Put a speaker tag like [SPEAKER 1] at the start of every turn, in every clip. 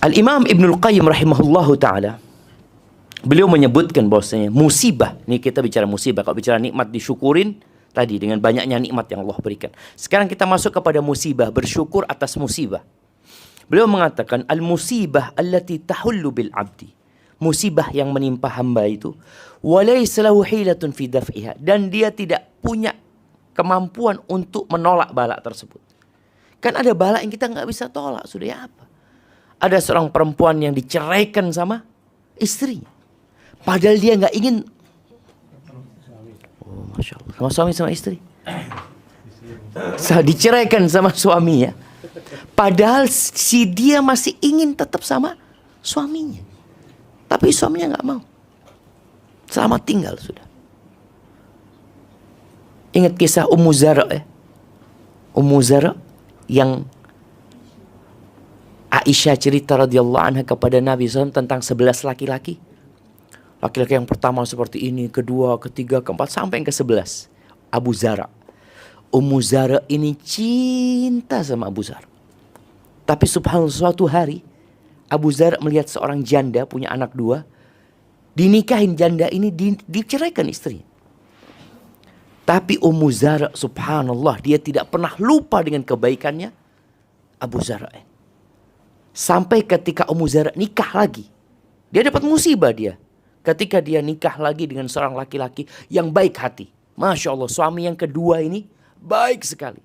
[SPEAKER 1] Al-Imam Ibnul Qayyim rahimahullahu ta'ala, beliau menyebutkan bahwasanya musibah, ini kita bicara musibah, kalau bicara nikmat disyukurin tadi dengan banyaknya nikmat yang Allah berikan. Sekarang kita masuk kepada musibah, bersyukur atas musibah. Beliau mengatakan al-musibah allati tahullu bil abdi. Musibah yang menimpa hamba itu walaysa lahu hilatun fi daf'iha, dan dia tidak punya kemampuan untuk menolak bala tersebut. Kan ada bala yang kita nggak bisa tolak, sudah ya apa? Ada seorang perempuan yang diceraikan sama istri, padahal dia nggak ingin. Oh, masya Allah, sama suami sama istri. Diceraikan sama suaminya, padahal si dia masih ingin tetap sama suaminya, tapi suaminya nggak mau. Selamat tinggal sudah. Ingat kisah Ummu Zara ya? Ummu Zara yang Aisyah cerita radhiyallahu anha kepada Nabi SAW tentang 11 laki-laki. Laki-laki yang pertama seperti ini, kedua, ketiga, keempat, sampai yang ke-11. Abu Zara. Ummu Zara ini cinta sama Abu Zara. Tapi subhanallah, suatu hari Abu Zara melihat seorang janda punya anak 2. Dinikahin janda ini, diceraikan istrinya. Tapi Ummu Zara subhanallah, dia tidak pernah lupa dengan kebaikannya Abu Zara. Sampai ketika Ummu Zara nikah lagi, dia dapat musibah dia. Ketika dia nikah lagi dengan seorang laki-laki yang baik hati. Masya Allah, suami yang kedua ini baik sekali.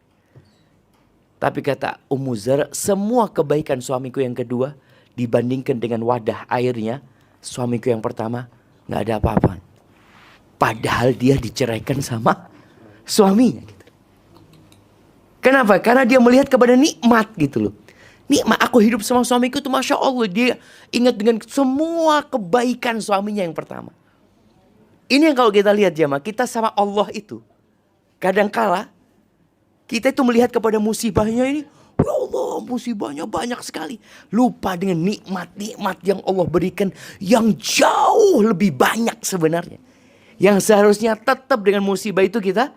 [SPEAKER 1] Tapi kata Ummu Zara, semua kebaikan suamiku yang kedua dibandingkan dengan wadah airnya suamiku yang pertama, gak ada apa-apa. Padahal dia diceraikan sama suaminya gitu. Kenapa? Karena dia melihat kepada nikmat gitu loh. Nikmat aku hidup sama suamiku itu masya Allah, dia ingat dengan semua kebaikan suaminya yang pertama. Ini yang kalau kita lihat jemaah, kita sama Allah itu kadangkala kita itu melihat kepada musibahnya ini, ya Allah musibahnya banyak sekali. Lupa dengan nikmat-nikmat yang Allah berikan yang jauh lebih banyak sebenarnya. Yang seharusnya tetap dengan musibah itu kita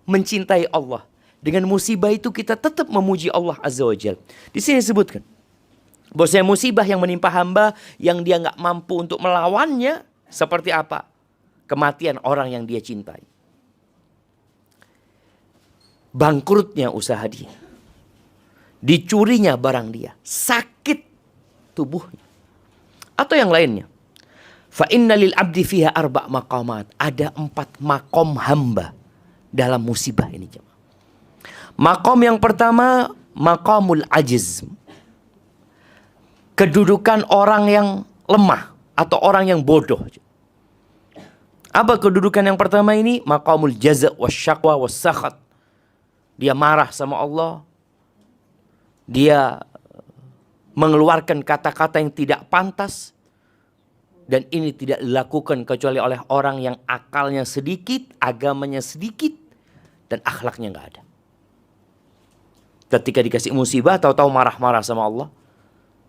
[SPEAKER 1] mencintai Allah. Dengan musibah itu kita tetap memuji Allah Azza wa Jalla. Di sini disebutkan bahwasanya musibah yang menimpa hamba yang dia nggak mampu untuk melawannya seperti apa? Kematian orang yang dia cintai. Bangkrutnya usaha dia. Dicurinya barang dia. Sakit tubuhnya. Atau yang lainnya. Fa inna lil abdi fiha arba' maqamat. Ada 4 makom hamba dalam musibah ini jemaah. Makom yang pertama, makamul ajiz. Kedudukan orang yang lemah atau orang yang bodoh. Apa kedudukan yang pertama ini? Makamul jaza' wasyaqwa wassakhat. Dia marah sama Allah. Dia mengeluarkan kata-kata yang tidak pantas. Dan ini tidak dilakukan kecuali oleh orang yang akalnya sedikit, agamanya sedikit, dan akhlaknya nggak ada. Ketika dikasih musibah, tahu-tahu marah-marah sama Allah.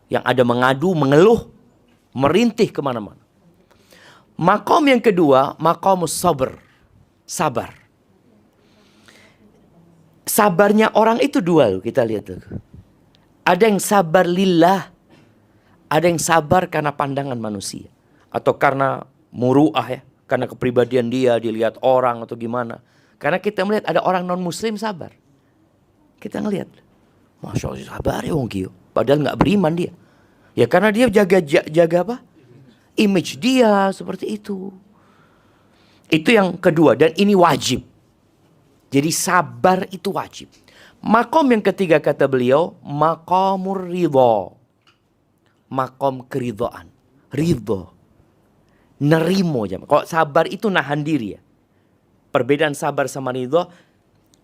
[SPEAKER 1] Yang ada mengadu, mengeluh, merintih kemana-mana. Makom yang kedua, maqamus sabr. Sabar. Sabarnya orang itu 2 loh, kita lihat tuh. Ada yang sabar lillah. Ada yang sabar karena pandangan manusia. Atau karena muru'ah ya. Karena kepribadian dia, dilihat orang atau gimana. Karena kita melihat ada orang non-muslim sabar. Kita ngelihat, masya Allah sabar ya wong kiyo. Padahal nggak beriman dia. Ya karena dia jaga apa? Image dia seperti itu. Itu yang kedua dan ini wajib. Jadi sabar itu wajib. Makom yang ketiga kata beliau, makomur ridho. Makom keridhaan. Ridho. Nerimo. Kalau sabar itu nahan diri ya. Perbedaan sabar sama ridho.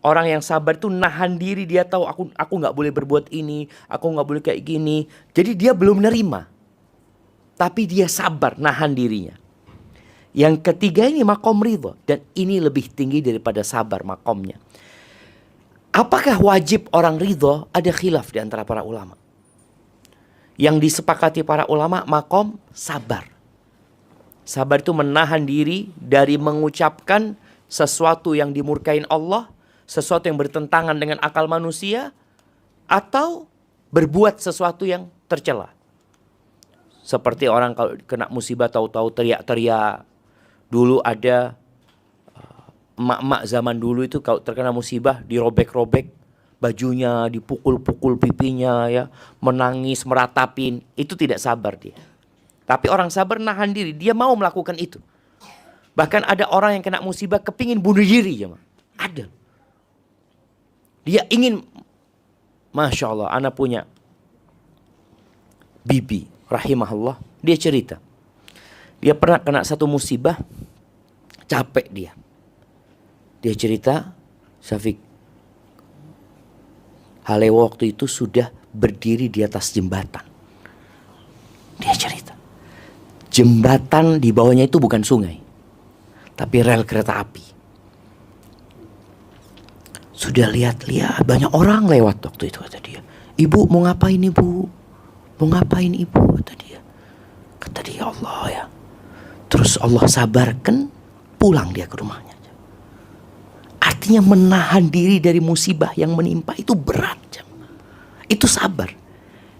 [SPEAKER 1] Orang yang sabar itu nahan diri, dia tahu aku nggak boleh berbuat ini, aku nggak boleh kayak gini. Jadi dia belum nerima, tapi dia sabar, nahan dirinya. Yang ketiga ini makom ridho, dan ini lebih tinggi daripada sabar makomnya. Apakah wajib orang ridho? Ada khilaf di antara para ulama. Yang disepakati para ulama makom sabar. Sabar itu menahan diri dari mengucapkan sesuatu yang dimurkain Allah, sesuatu yang bertentangan dengan akal manusia, atau berbuat sesuatu yang tercela. Seperti orang kalau kena musibah tahu-tahu teriak-teriak. Dulu ada emak-emak zaman dulu itu kalau terkena musibah dirobek-robek bajunya, dipukul-pukul pipinya ya, menangis, meratapin. Itu tidak sabar dia. Tapi orang sabar nahan diri, dia mau melakukan itu. Bahkan ada orang yang kena musibah kepingin bunuh diri ya, ada. Dia ingin, Masya Allah, anak punya bibi rahimahullah, dia cerita. Dia pernah kena satu musibah, capek dia. Dia cerita, Syafiq, Halewo waktu itu sudah berdiri di atas jembatan. Dia cerita, jembatan di bawahnya itu bukan sungai, tapi rel kereta api. Sudah lihat-lihat banyak orang lewat waktu itu, kata dia. Ibu mau ngapain ibu? Mau ngapain ibu? Kata dia. Kata dia, Allah ya. Terus Allah sabarkan, pulang dia ke rumahnya. Artinya menahan diri dari musibah yang menimpa itu berat. Itu sabar.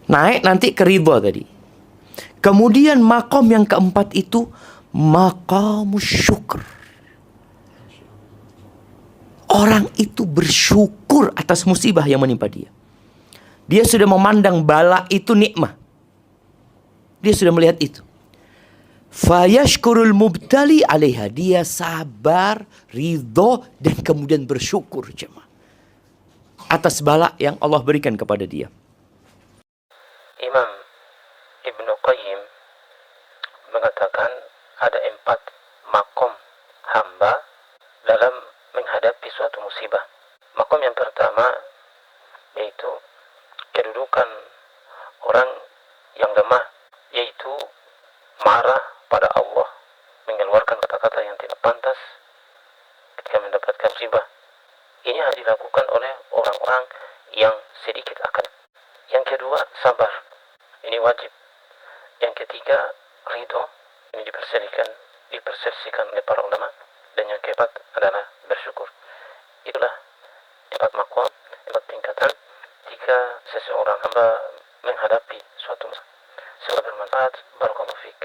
[SPEAKER 1] Naik nanti ke ridha tadi. Kemudian makom yang keempat itu maqamus syukur. Orang itu bersyukur atas musibah yang menimpa dia. Dia sudah memandang bala itu nikmah. Dia sudah melihat itu. Fayashkurul mubtali alaiha. Dia sabar, ridho, dan kemudian bersyukur jemaah atas bala yang Allah berikan kepada dia.
[SPEAKER 2] Imam Ibnu Qayyim mengatakan ada 4 makom hamba dalam menghadapi suatu musibah. Makom yang pertama yaitu kedudukan orang yang lemah, yaitu marah pada Allah, mengeluarkan kata-kata yang tidak pantas ketika mendapatkan musibah. Ini harus dilakukan oleh orang-orang yang sedikit akal. Yang kedua, sabar. Ini wajib. Yang ketiga, ridho. Ini dipersepsikan oleh para ulama. Dan yang keempat adalah bersyukur. Itulah 4 makom, 4 tingkatan jika seseorang hamba menghadapi suatu masalah. Semoga bermanfaat. Barakallahu fiik.